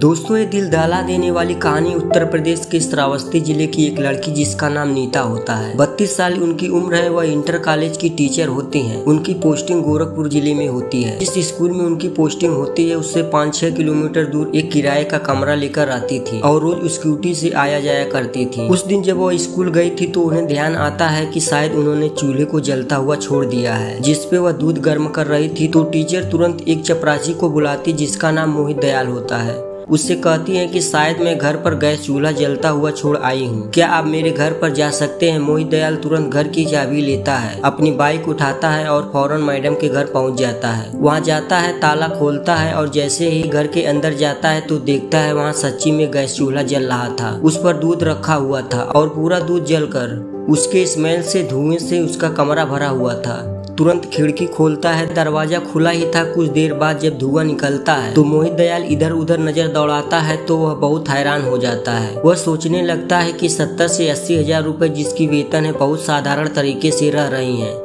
दोस्तों, ये दिल दहला देने वाली कहानी उत्तर प्रदेश के श्रावस्ती जिले की एक लड़की जिसका नाम नीता होता है। 32 साल उनकी उम्र है। वह इंटर कॉलेज की टीचर होती हैं। उनकी पोस्टिंग गोरखपुर जिले में होती है। जिस स्कूल में उनकी पोस्टिंग होती है उससे 5-6 किलोमीटर दूर एक किराए का कमरा लेकर आती थी और रोज स्कूटी से आया जाया करती थी। उस दिन जब वह स्कूल गई थी तो उन्हें ध्यान आता है कि शायद उन्होंने चूल्हे को जलता हुआ छोड़ दिया है, जिसपे वह दूध गर्म कर रही थी। तो टीचर तुरंत एक चपरासी को बुलाती जिसका नाम मोहित दयाल होता है। उससे कहती हैं कि शायद मैं घर पर गैस चूल्हा जलता हुआ छोड़ आई हूँ, क्या आप मेरे घर पर जा सकते हैं। मोहित दयाल तुरंत घर की चाबी लेता है, अपनी बाइक उठाता है और फौरन मैडम के घर पहुँच जाता है। वहाँ जाता है, ताला खोलता है और जैसे ही घर के अंदर जाता है तो देखता है वहाँ सच्ची में गैस चूल्हा जल रहा था। उस पर दूध रखा हुआ था और पूरा दूध जलकर उसके स्मेल से, धुएं से उसका कमरा भरा हुआ था। तुरंत खिड़की खोलता है, दरवाजा खुला ही था। कुछ देर बाद जब धुआं निकलता है तो मोहित दयाल इधर उधर नजर दौड़ाता है तो वह बहुत हैरान हो जाता है। वह सोचने लगता है कि 70 से 80 हजार रुपए जिसकी वेतन है बहुत साधारण तरीके से रह रही हैं।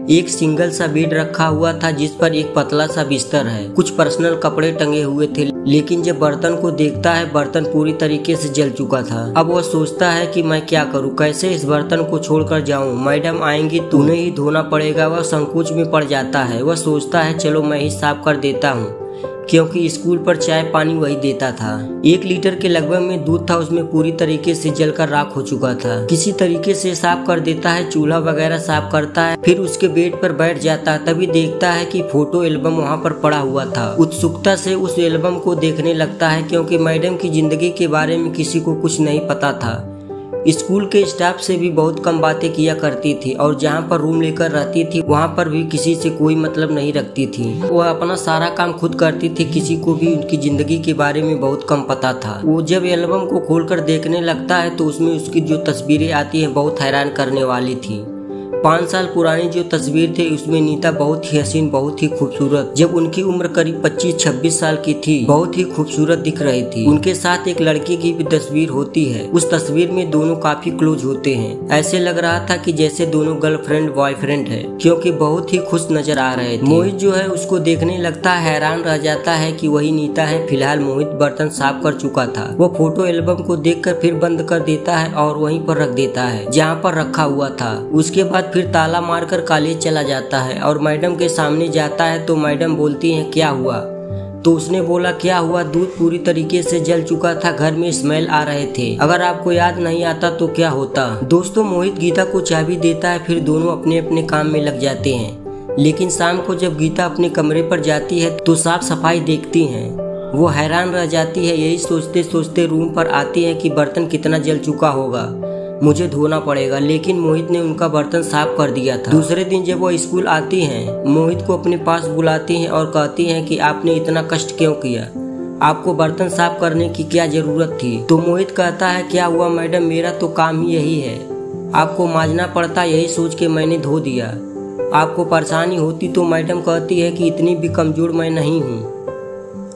एक सिंगल सा बेड रखा हुआ था जिस पर एक पतला सा बिस्तर है, कुछ पर्सनल कपड़े टंगे हुए थे। लेकिन जब बर्तन को देखता है बर्तन पूरी तरीके से जल चुका था। अब वह सोचता है कि मैं क्या करूं, कैसे इस बर्तन को छोड़कर जाऊं। मैडम आएंगी तो उन्हें ही धोना पड़ेगा। वह संकोच में पड़ जाता है। वह सोचता है चलो मैं ही साफ कर देता हूँ, क्योंकि स्कूल पर चाय पानी वही देता था। 1 लीटर के लगभग में दूध था, उसमें पूरी तरीके से जलकर राख हो चुका था। किसी तरीके से साफ कर देता है, चूल्हा वगैरह साफ करता है, फिर उसके बेड पर बैठ जाता है। तभी देखता है कि फोटो एल्बम वहाँ पर पड़ा हुआ था। उत्सुकता से उस एल्बम को देखने लगता है, क्योंकि मैडम की जिंदगी के बारे में किसी को कुछ नहीं पता था। स्कूल के स्टाफ से भी बहुत कम बातें किया करती थी और जहाँ पर रूम लेकर रहती थी वहाँ पर भी किसी से कोई मतलब नहीं रखती थी। वह अपना सारा काम खुद करती थी, किसी को भी उनकी जिंदगी के बारे में बहुत कम पता था। वो जब एल्बम को खोलकर देखने लगता है तो उसमें उसकी जो तस्वीरें आती है बहुत हैरान करने वाली थी। 5 साल पुरानी जो तस्वीर थी उसमें नीता बहुत ही हसीन, बहुत ही खूबसूरत, जब उनकी उम्र करीब 25-26 साल की थी, बहुत ही खूबसूरत दिख रही थी। उनके साथ एक लड़की की भी तस्वीर होती है। उस तस्वीर में दोनों काफी क्लोज होते हैं। ऐसे लग रहा था कि जैसे दोनों गर्लफ्रेंड बॉयफ्रेंड है, क्योंकि बहुत ही खुश नजर आ रहे थे। मोहित जो है उसको देखने लगता है, हैरान रह जाता है कि वही नीता है। फिलहाल मोहित बर्तन साफ कर चुका था। वो फोटो एल्बम को देखकर फिर बंद कर देता है और वहीं पर रख देता है जहाँ पर रखा हुआ था। उसके बाद फिर ताला मारकर कॉलेज चला जाता है और मैडम के सामने जाता है तो मैडम बोलती हैं क्या हुआ। तो उसने बोला क्या हुआ, दूध पूरी तरीके से जल चुका था, घर में स्मेल आ रहे थे। अगर आपको याद नहीं आता तो क्या होता। दोस्तों, मोहित गीता को चाबी देता है, फिर दोनों अपने अपने काम में लग जाते हैं। लेकिन शाम को जब गीता अपने कमरे पर जाती है तो साफ सफाई देखती है। वो हैरान रह जाती है। यही सोचते सोचते रूम पर आती है कि बर्तन कितना जल चुका होगा, मुझे धोना पड़ेगा। लेकिन मोहित ने उनका बर्तन साफ कर दिया था। दूसरे दिन जब वो स्कूल आती हैं, मोहित को अपने पास बुलाती हैं और कहती हैं कि आपने इतना कष्ट क्यों किया, आपको बर्तन साफ करने की क्या जरूरत थी। तो मोहित कहता है क्या हुआ मैडम, मेरा तो काम ही यही है, आपको मांजना पड़ता, यही सोच के मैंने धो दिया। आपको परेशानी होती तो मैडम कहती है कि इतनी भी कमजोर मैं नहीं हूँ,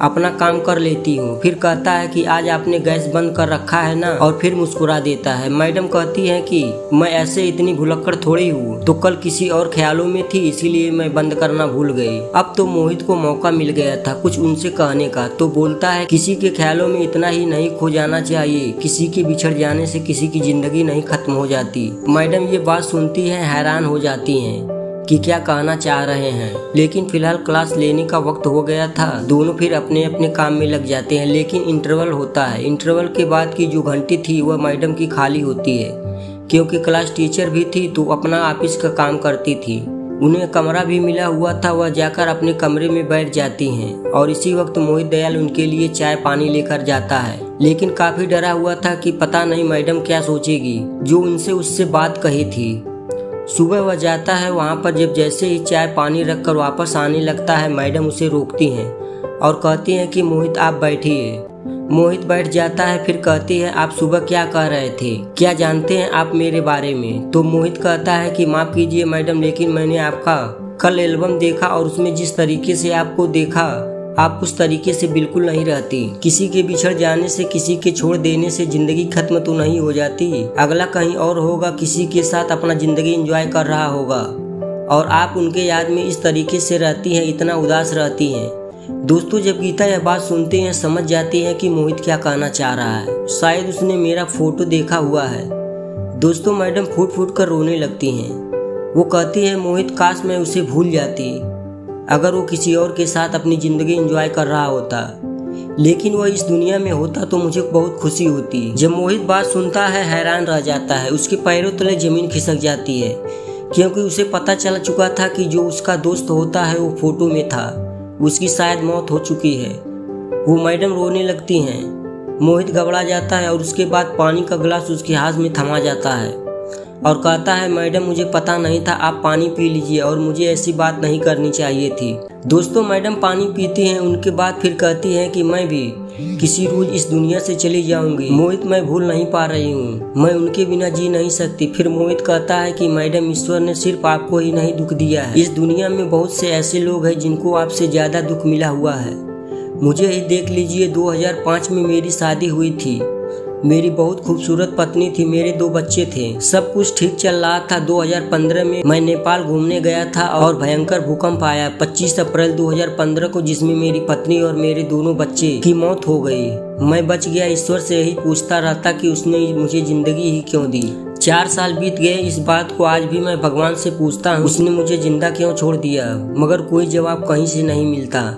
अपना काम कर लेती हूँ। फिर कहता है कि आज आपने गैस बंद कर रखा है ना, और फिर मुस्कुरा देता है। मैडम कहती है कि मैं ऐसे इतनी भुलक्कड़ थोड़ी हूँ, तो कल किसी और ख्यालों में थी इसीलिए मैं बंद करना भूल गई। अब तो मोहित को मौका मिल गया था कुछ उनसे कहने का, तो बोलता है किसी के ख्यालों में इतना ही नहीं खो जाना चाहिए, किसी के बिछड़ जाने से किसी की जिंदगी नहीं खत्म हो जाती। मैडम ये बात सुनती है, हैरान हो जाती है कि क्या कहना चाह रहे हैं। लेकिन फिलहाल क्लास लेने का वक्त हो गया था। दोनों फिर अपने अपने काम में लग जाते हैं। लेकिन इंटरवल होता है। इंटरवल के बाद की जो घंटी थी वह मैडम की खाली होती है, क्योंकि क्लास टीचर भी थी तो अपना ऑफिस का काम करती थी। उन्हें कमरा भी मिला हुआ था। वह जाकर अपने कमरे में बैठ जाती हैं और इसी वक्त मोहित दयाल उनके लिए चाय पानी लेकर जाता है। लेकिन काफी डरा हुआ था कि पता नहीं मैडम क्या सोचेगी जो उनसे उससे बात कही थी। सुबह वह जाता है वहाँ पर, जब जैसे ही चाय पानी रखकर वापस आने लगता है मैडम उसे रोकती हैं और कहती हैं कि मोहित आप बैठिए। मोहित बैठ जाता है, फिर कहती है आप सुबह क्या कह रहे थे, क्या जानते हैं आप मेरे बारे में। तो मोहित कहता है कि माफ कीजिए मैडम, लेकिन मैंने आपका कल एल्बम देखा और उसमें जिस तरीके से आपको देखा आप उस तरीके से बिल्कुल नहीं रहती। किसी के बिछड़ जाने से, किसी के छोड़ देने से जिंदगी खत्म तो नहीं हो जाती। अगला कहीं और होगा, किसी के साथ अपना जिंदगी एंजॉय कर रहा होगा और आप उनके याद में इस तरीके से रहती हैं, इतना उदास रहती हैं। दोस्तों जब गीता यह बात सुनते हैं समझ जाती है कि मोहित क्या कहना चाह रहा है। शायद उसने मेरा फोटो देखा हुआ है। दोस्तों मैडम फूट फूट कर रोने लगती हैं। वो कहती है मोहित काश मैं उसे भूल जाती, अगर वो किसी और के साथ अपनी ज़िंदगी एंजॉय कर रहा होता, लेकिन वह इस दुनिया में होता तो मुझे बहुत खुशी होती। जब मोहित बात सुनता है हैरान रह जाता है। उसके पैरों तले जमीन खिसक जाती है, क्योंकि उसे पता चल चुका था कि जो उसका दोस्त होता है वो फोटो में था, उसकी शायद मौत हो चुकी है। वो मैडम रोने लगती हैं। मोहित घबरा जाता है और उसके बाद पानी का गिलास उसके हाथ में थमा जाता है और कहता है मैडम मुझे पता नहीं था, आप पानी पी लीजिए और मुझे ऐसी बात नहीं करनी चाहिए थी। दोस्तों मैडम पानी पीती हैं, उनके बाद फिर कहती हैं कि मैं भी किसी रोज इस दुनिया से चली जाऊंगी। मोहित मैं भूल नहीं पा रही हूँ, मैं उनके बिना जी नहीं सकती। फिर मोहित कहता है कि मैडम ईश्वर ने सिर्फ आपको ही नहीं दुख दिया है, इस दुनिया में बहुत से ऐसे लोग हैं जिनको आपसे ज्यादा दुख मिला हुआ है। मुझे ही देख लीजिए, 2005 में मेरी शादी हुई थी, मेरी बहुत खूबसूरत पत्नी थी, मेरे 2 बच्चे थे, सब कुछ ठीक चल रहा था। 2015 में मैं नेपाल घूमने गया था और भयंकर भूकंप आया 25 अप्रैल 2015 को, जिसमें मेरी पत्नी और मेरे दोनों बच्चे की मौत हो गई। मैं बच गया। ईश्वर से यही पूछता रहता कि उसने मुझे जिंदगी ही क्यों दी। 4 साल बीत गए, इस बात को आज भी मैं भगवान से पूछता हूँ, उसने मुझे जिंदा क्यों छोड़ दिया, मगर कोई जवाब कहीं से नहीं मिलता।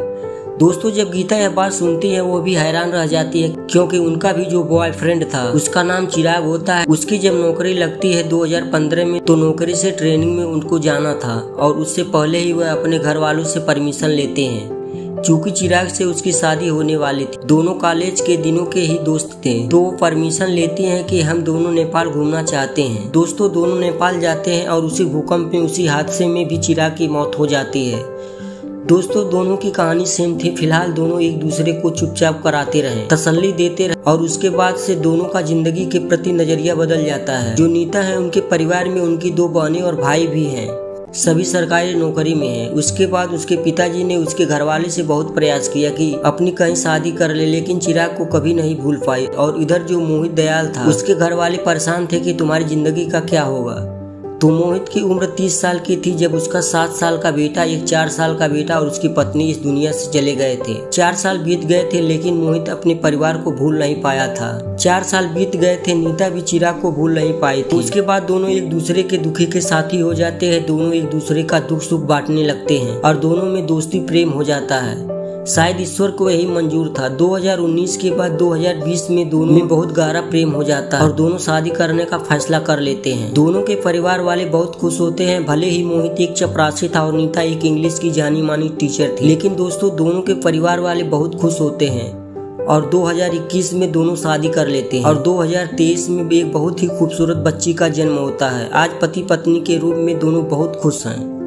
दोस्तों जब गीता यह बात सुनती है वो भी हैरान रह जाती है, क्योंकि उनका भी जो बॉयफ्रेंड था उसका नाम चिराग होता है। उसकी जब नौकरी लगती है 2015 में, तो नौकरी से ट्रेनिंग में उनको जाना था और उससे पहले ही वह अपने घर वालों से परमिशन लेते हैं। चूंकि चिराग से उसकी शादी होने वाली थी, दोनों कॉलेज के दिनों के ही दोस्त थे, तो वो परमिशन लेती हैं कि हम दोनों नेपाल घूमना चाहते हैं। दोस्तों दोनों नेपाल जाते हैं और उसी भूकंप में, उसी हादसे में भी चिराग की मौत हो जाती है। दोस्तों दोनों की कहानी सेम थी। फिलहाल दोनों एक दूसरे को चुपचाप कराते रहे, तसल्ली देते रहे और उसके बाद से दोनों का जिंदगी के प्रति नजरिया बदल जाता है। जो नीता है उनके परिवार में उनकी 2 बहनें और भाई भी हैं, सभी सरकारी नौकरी में हैं। उसके बाद उसके पिताजी ने उसके घरवाले से बहुत प्रयास किया कि अपनी कहीं शादी कर ले, लेकिन चिराग को कभी नहीं भूल पाई। और इधर जो मोहित दयाल था, उसके घरवाले परेशान थे कि तुम्हारी जिंदगी का क्या होगा। तो मोहित की उम्र 30 साल की थी जब उसका 7 साल का बेटा, एक 4 साल का बेटा और उसकी पत्नी इस दुनिया से चले गए थे। 4 साल बीत गए थे, लेकिन मोहित अपने परिवार को भूल नहीं पाया था। 4 साल बीत गए थे, नीता भी चिराग को भूल नहीं पाई थी। उसके बाद दोनों एक दूसरे के दुखी के साथी हो जाते हैं, दोनों एक दूसरे का दुख सुख बांटने लगते हैं और दोनों में दोस्ती प्रेम हो जाता है। शायद ईश्वर को यही मंजूर था। 2019 के बाद 2020 में दोनों में बहुत गहरा प्रेम हो जाता है और दोनों शादी करने का फैसला कर लेते हैं। दोनों के परिवार वाले बहुत खुश होते हैं। भले ही मोहित एक चपरासी था और नीता एक इंग्लिश की जानी मानी टीचर थी, लेकिन दोस्तों दोनों के परिवार वाले बहुत खुश होते हैं और 2021 में दोनों शादी कर लेते हैं और 2023 में भी एक बहुत ही खूबसूरत बच्ची का जन्म होता है। आज पति पत्नी के रूप में दोनों बहुत खुश हैं।